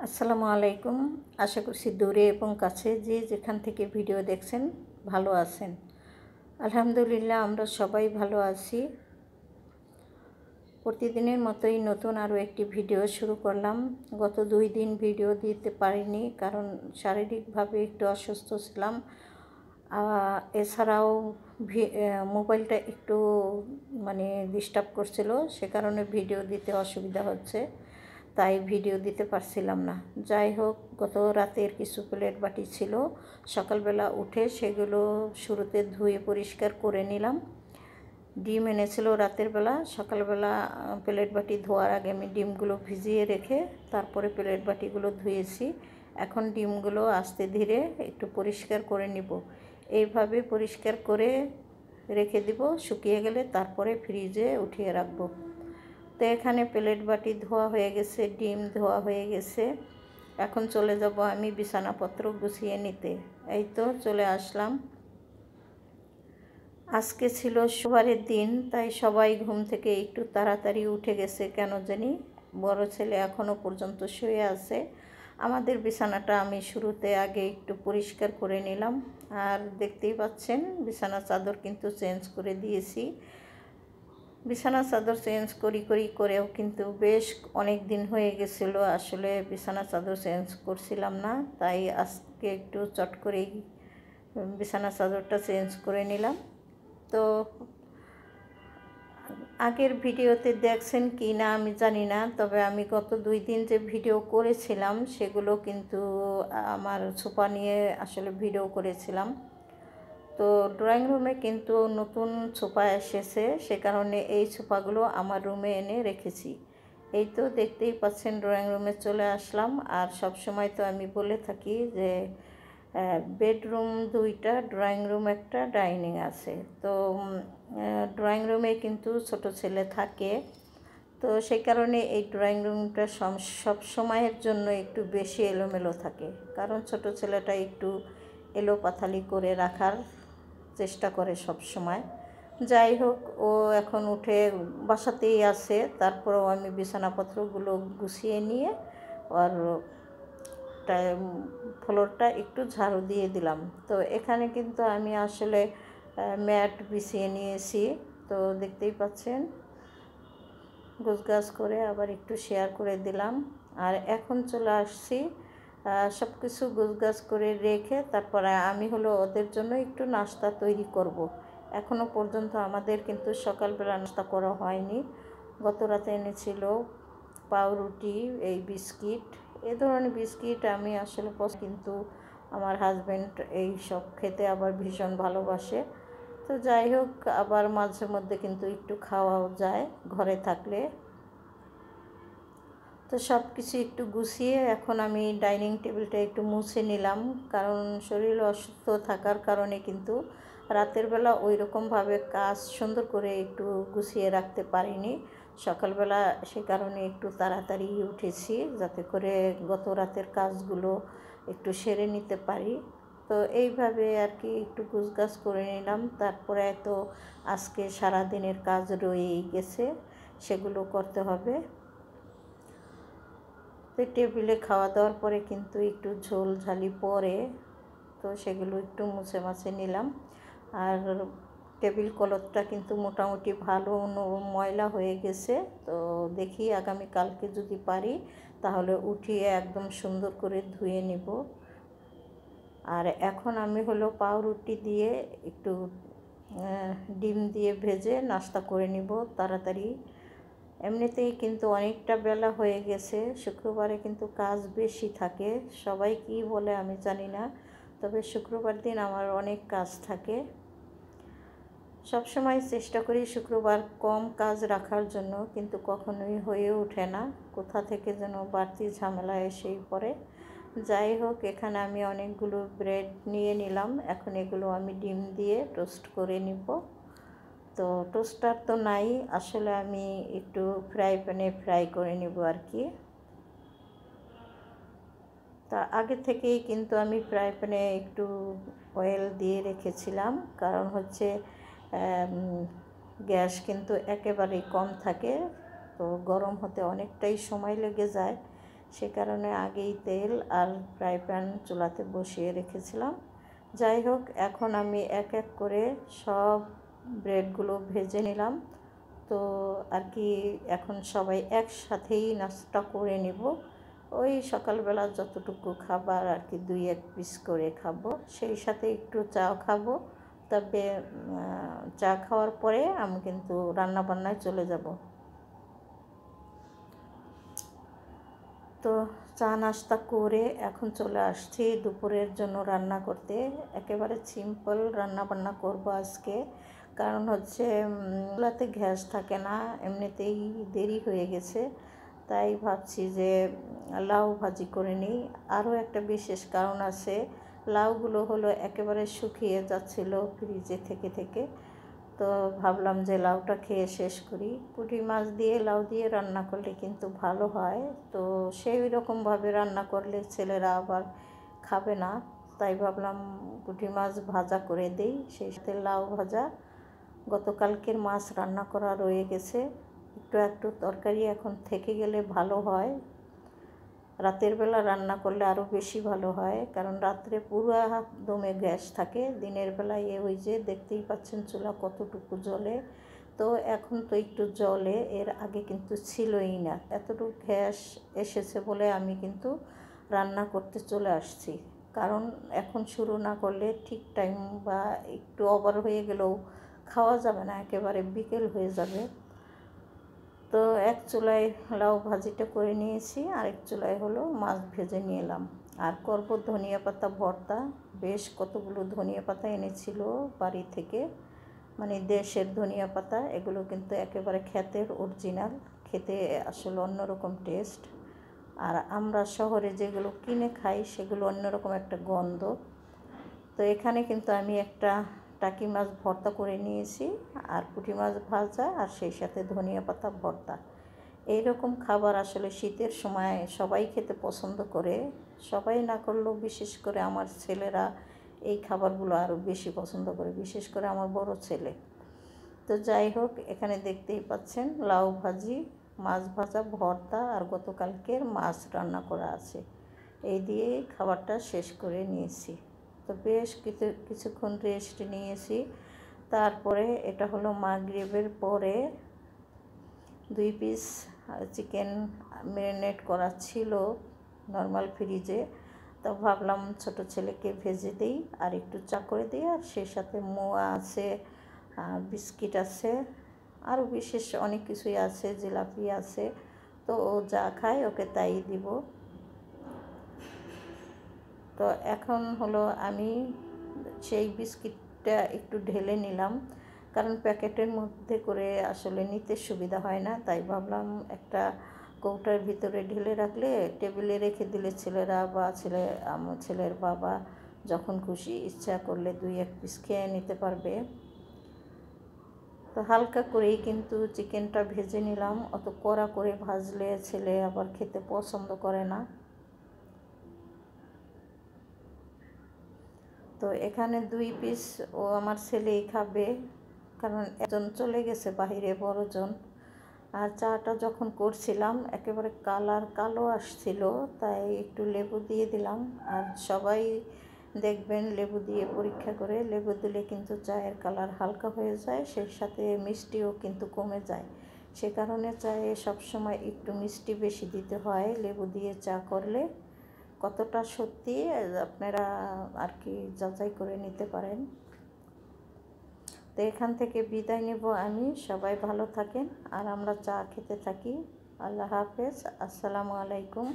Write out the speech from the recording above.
আসসালামু আলাইকুম। আশা করছি দূরে এবং কাছে যে যেখান থেকে ভিডিও দেখছেন ভালো আছেন। আলহামদুলিল্লাহ আমরা সবাই ভালো আছি। প্রতিদিনের মতোই নতুন আরও একটি ভিডিও শুরু করলাম। গত 2 দিন ভিডিও দিতে পারিনি কারণ শারীরিকভাবে একটু অসুস্থ ছিলাম। এছাড়াও মোবাইলটা একটু ডিস্টার্ব করছিল, সে কারণে ভিডিও দিতে অসুবিধা হচ্ছে, তাই ভিডিও দিতে পারছিলাম না। যাই হোক, গত রাতের কিছু প্লেট বাটি ছিল, সকালবেলা উঠে সেগুলো শুরুতে ধুয়ে পরিষ্কার করে নিলাম। ডিম এনেছিল রাতের বেলা, সকালবেলা প্লেট বাটি ধোয়ার আগে আমি ডিমগুলো ভিজিয়ে রেখে তারপরে প্লেট বাটিগুলো ধুয়েছি। এখন ডিমগুলো আস্তে ধীরে একটু পরিষ্কার করে নিব। এইভাবে পরিষ্কার করে রেখে দিব, শুকিয়ে গেলে তারপরে ফ্রিজে উঠিয়ে রাখব। তো এখানে প্লেট বাটি ধোয়া হয়ে গেছে, ডিম ধোয়া হয়ে গেছে। এখন চলে যাব আমি বিছানাপত্র গুছিয়ে নিতে। এই তো চলে আসলাম। আজকে ছিল শুক্রবারের দিন, তাই সবাই ঘুম থেকে একটু তাড়াতাড়ি উঠে গেছে কেন জানি। বড় ছেলে এখনও পর্যন্ত শুয়ে আছে। আমাদের বিছানাটা আমি শুরুতে আগে একটু পরিষ্কার করে নিলাম। আর দেখতেই পাচ্ছেন বিছানা চাদর কিন্তু চেঞ্জ করে দিয়েছি। বিছানা চাদর চেঞ্জ করেও কিন্তু বেশ অনেক দিন হয়ে গেছিলো আসলে বিছানা চাদর চেঞ্জ করছিলাম না, তাই আজকে একটু চট করেই বিছানা চাদরটা চেঞ্জ করে নিলাম। তো আগের ভিডিওতে দেখছেন কি না আমি জানি না, তবে আমি গত 2 দিন যে ভিডিও করেছিলাম সেগুলো কিন্তু আমার সোফা নিয়ে আসলে ভিডিও করেছিলাম। তো ড্রয়িং রুমে কিন্তু নতুন সোফা এসেছে, সে কারণে এই সোফাগুলো আমার রুমে এনে রেখেছি। এই তো দেখতেই পাচ্ছেন ড্রয়িং রুমে চলে আসলাম। আর সব সময় তো আমি বলে থাকি যে বেডরুম 2টা, ড্রয়িং রুম একটা, ডাইনিং আছে। তো ড্রয়িং রুমে কিন্তু ছোট ছেলে থাকে, তো সেই কারণে এই ড্রয়িং রুমটা সব সময়ের জন্য একটু বেশি এলোমেলো থাকে, কারণ ছোট ছেলেটা একটু এলোপাথালি করে রাখার চেষ্টা করে সব সময়। যাই হোক, ও এখন উঠে বাসাতেই আছে, তারপরেও আমি বিছানাপত্রগুলো গুছিয়ে নিয়ে আর ফ্লোরটা একটু ঝাড়ু দিয়ে দিলাম। তো এখানে কিন্তু আমি আসলে ম্যাট বিছিয়ে নিয়েছি। তো দেখতেই পাচ্ছেন গোছগাছ করে আবার একটু শেয়ার করে দিলাম। আর এখন চলে আসছি সব কিছু গোছগাছ করে রেখে তারপরে আমি ওদের জন্য একটু নাস্তা তৈরি করব। এখনও পর্যন্ত আমাদের কিন্তু সকালবেলা নাস্তা করা হয়নি। গত রাতে এনেছিল পাউরুটি, এই বিস্কিট, এ ধরনের বিস্কিট আমি আসলে কিন্তু আমার হাজব্যান্ড এই সব খেতে আবার ভীষণ ভালোবাসে। তো যাই হোক, আবার মাঝে মধ্যে কিন্তু একটু খাওয়াও যায় ঘরে থাকলে। তো সব কিছু একটু গুছিয়ে এখন আমি ডাইনিং টেবিলটা একটু মুছে নিলাম, কারণ শরীর অসুস্থ থাকার কারণে কিন্তু রাতের বেলা ওই রকমভাবে কাজ সুন্দর করে একটু গুছিয়ে রাখতে পারিনি। সকালবেলা সে কারণে একটু তাড়াতাড়ি উঠেছি, যাতে করে গত রাতের কাজগুলো একটু সেরে নিতে পারি। তো এইভাবে আর কি একটু গুছগাছ করে নিলাম। তারপরে তো আজকে সারা দিনের কাজ রয়েই গেছে, সেগুলো করতে হবে। তো টেবিলে খাওয়া দাওয়ার পরে কিন্তু একটু ঝোল ঝালি পরে, তো সেগুলো একটু মুছে মাছে নিলাম। আর টেবিল ক্লথটা কিন্তু মোটামুটি ভালো ময়লা হয়ে গেছে। তো দেখি আগামীকালকে যদি পারি তাহলে উঠিয়ে একদম সুন্দর করে ধুয়ে নিব। আর এখন আমি পাউরুটি দিয়ে একটু ডিম দিয়ে ভেজে নাস্তা করে নিব তাড়াতাড়ি। এমনিতেই কিন্তু অনেকটা বেলা হয়ে গেছে, শুক্রবারে কিন্তু কাজ বেশি থাকে। সবাই কি বলে আমি জানি না, তবে শুক্রবার দিন আমার অনেক কাজ থাকে। সবসময় চেষ্টা করি শুক্রবার কম কাজ রাখার জন্য, কিন্তু কখনোই হয়ে ওঠে না, কোথা থেকে যেন বাড়তি ঝামেলা এসেই পড়ে। যাই হোক, এখানে আমি অনেকগুলো ব্রেড নিয়ে নিলাম। এখন এগুলো আমি ডিম দিয়ে টোস্ট করে নিব। তো টোস্টার তো নাই, আসলে আমি একটু ফ্রাই প্যানে ফ্রাই করে নিব আর কি। তা আগে থেকেই কিন্তু আমি ফ্রাই প্যানে একটু অয়েল দিয়ে রেখেছিলাম, কারণ গ্যাস কিন্তু একেবারেই কম থাকে, তো গরম হতে অনেকটাই সময় লেগে যায়। সে কারণে আগেই তেল আর ফ্রাই প্যান চুলাতে বসিয়ে রেখেছিলাম। যাই হোক, এখন আমি এক এক করে সব ব্রেডগুলো ভেজে নিলাম। তো আর কি এখন সবাই একসাথেই নাস্তা করে নেব। ওই সকালবেলা যতটুকু খাবার আর কি 2-1 পিস করে খাবো, সেই সাথে একটু চা খাবো। তবে চা খাওয়ার পরে আমি কিন্তু রান্নাবান্নায় চলে যাব। তো চা নাস্তা করে এখন চলে আসছি দুপুরের জন্য রান্না করতে। একেবারে সিম্পল রান্নাবান্না করব আজকে, কারণ হচ্ছে চুলাতে গ্যাস থাকে না, এমনিতেই দেরি হয়ে গেছে। তাই ভাবছি যে লাউ ভাজি করে নিই। আরও একটা বিশেষ কারণ আছে, লাউগুলো হলো একেবারে শুকিয়ে যাচ্ছিল ফ্রিজে থেকে থেকে। তো ভাবলাম যে লাউটা খেয়ে শেষ করি। পুঁটি মাছ দিয়ে লাউ দিয়ে রান্না করলে কিন্তু ভালো হয়। তো সেই রকমভাবে রান্না করলে ছেলেরা আবার খাবে না, তাই ভাবলাম পুঁটি মাছ ভাজা করে দেই, সেই সাথে লাউ ভাজা। গতকালকের মাছ রান্না করা রয়ে গেছে, একটু একটু তরকারি এখন থেকে গেলে ভালো হয়। রাতের বেলা রান্না করলে আরও বেশি ভালো হয়, কারণ রাত্রে পুরো দমে গ্যাস থাকে। দিনের বেলায় ওই যে দেখতেই পাচ্ছেন চুলা কতটুকু জ্বলে। তো এখন তো একটু জ্বলে, এর আগে কিন্তু ছিলই না। এতটুকু গ্যাস এসেছে বলে আমি কিন্তু রান্না করতে চলে আসছি, কারণ এখন শুরু না করলে ঠিক টাইম বা একটু ওভার হয়ে গেলেও খাওয়া যাবে না, একেবারে বিকেল হয়ে যাবে। তো এক চুলায় লাউ ভাজিটা করে নিয়েছি, আরেক চুলায় হলো মাছ ভেজে নিয়ে এলাম। আর করব ধনিয়া পাতা ভর্তা। বেশ কতগুলো ধনিয়া পাতা এনেছিল বাড়ি থেকে, মানে দেশের ধনিয়া পাতা। এগুলো কিন্তু একেবারে ক্ষেতের অরিজিনাল, খেতে আসলে অন্যরকম টেস্ট। আর আমরা শহরে যেগুলো কিনে খাই সেগুলো অন্যরকম একটা গন্ধ। তো এখানে কিন্তু আমি একটা টাকি মাছ ভর্তা করে নিয়েছি, আর পুঁটি মাছ ভাজা, আর সেই সাথে ধনিয়া পাতা ভর্তা। এই রকম খাবার আসলে শীতের সময় সবাই খেতে পছন্দ করে। সবাই না করলেও বিশেষ করে আমার ছেলেরা এই খাবারগুলো আরও বেশি পছন্দ করে, বিশেষ করে আমার বড় ছেলে। তো যাই হোক, এখানে দেখতেই পাচ্ছেন লাউ ভাজি, মাছ ভাজা, ভর্তা, আর গতকালকের মাছ রান্না করা আছে। এই দিয়ে খাবারটা শেষ করে নিয়েছি। তো বেশ কিছুক্ষণ রেস্ট নিয়েছি। তারপরে এটা হলো মাগরিবের পরে 2 পিস চিকেন ম্যারিনেট করা ছিল নর্মাল ফ্রিজে। তো ভাবলাম ছোট ছেলেকে ভেজে দিই আর একটু চা করে দিই, আর সেই সাথে মোয়া আছে, বিস্কিট আছে, আরও বিশেষ অনেক কিছুই আছে, জিলাপি আছে। তো ও যা খায় ওকে তাই দিব। তো এখন হলো আমি সেই বিস্কিটটা একটু ঢেলে নিলাম, কারণ প্যাকেটের মধ্যে করে আসলে নিতে সুবিধা হয় না। তাই ভাবলাম একটা কৌটার ভিতরে ঢেলে রাখলে টেবিলে রেখে দিলে ছেলেরা বা আমার ছেলের বাবা যখন খুশি ইচ্ছা করলে 2-1 পিস খেয়ে নিতে পারবে। তো হালকা করেই কিন্তু চিকেনটা ভেজে নিলাম, অত কড়া করে ভাজলে ছেলে আবার খেতে পছন্দ করে না। তো এখানে 2 পিস ও আমার ছেলেই খাবে, কারণ একজন চলে গেছে বাহিরে, বড়জন। আর চাটা যখন করছিলাম একেবারে কালার কালো আসছিল, তাই একটু লেবু দিয়ে দিলাম। আর সবাই দেখবেন লেবু দিয়ে পরীক্ষা করে, লেবু দিলে কিন্তু চায়ের কালার হালকা হয়ে যায়, সেই সাথে মিষ্টিও কিন্তু কমে যায়। সে কারণে চায়ে সবসময় একটু মিষ্টি বেশি দিতে হয় লেবু দিয়ে চা করলে। কতটা সত্যি আপনারা আর কি যাচাই করে নিতে পারেন। তো এখান থেকে বিদায় নেব আমি। সবাই ভালো থাকেন আর আমরা চা খেতে থাকি। আল্লাহ হাফেজ, আসসালামু আলাইকুম।